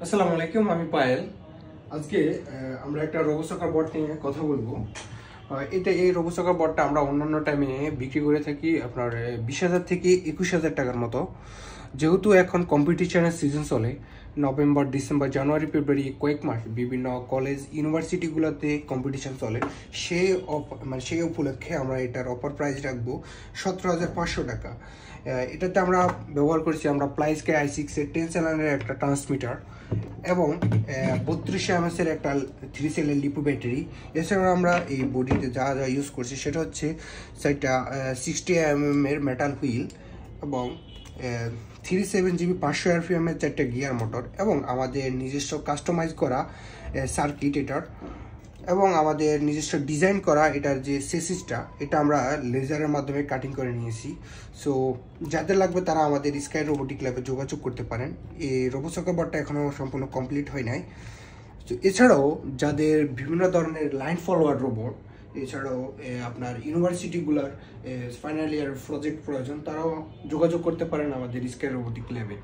আসসালামু আলাইকুম, আমি পায়েল। আজকে আমরা একটা রোবোসকার বট নিয়ে কথা বলবো। এই রোবোসকার বটটা আমরা অন্যান্য টাইমে বিক্রি করে থাকি আপনার 20,000 থেকে 21,000 টাকার মতো। যেহেতু এখন কম্পিটিশনের সিজন চলে, নভেম্বর, ডিসেম্বর, জানুয়ারি, ফেব্রুয়ারি কয়েক মাস বিভিন্ন কলেজ ইউনিভার্সিটিগুলোতে কম্পিটিশন চলে। সেই উপলক্ষে আমরা এটার অফার প্রাইস রাখবো 17,500 টাকা। এটাতে আমরা ব্যবহার করছি আমরা প্লাইসকে i6-এর 10 চ্যানেলের একটা ট্রান্সমিটার এবং 3200 mAh এর একটা 3 সেলের লিপো ব্যাটারি। এছাড়াও আমরা এই বডিতে যা যা ইউজ করছি সেটা হচ্ছে সেটা 60 mm এর মেটাল হুইল এবং 37GB 500 RPM এর 4টা গিয়ার মোটর এবং আমাদের নিজস্ব কাস্টমাইজ করা সার্কিট এটার এবং আমাদের নিজস্ব ডিজাইন করা এটার যে সেসিসটা এটা আমরা লেজারের মাধ্যমে কাটিং করে নিয়েছি। সো যাদের লাগবে তারা আমাদের স্কাই রোবোটিক ল্যাবে যোগাযোগ করতে পারেন। এই রোবোসকার বটটা এখনও সম্পূর্ণ কমপ্লিট হয় নাই। তো এছাড়াও যাদের বিভিন্ন ধরনের লাইন ফলোয়ার রোবট, এছাড়াও আপনার ইউনিভার্সিটিগুলোর ফাইনাল ইয়ার প্রজেক্ট প্রয়োজন, তারাও যোগাযোগ করতে পারেন আমাদের স্কাই রোবোটিক ল্যাবে।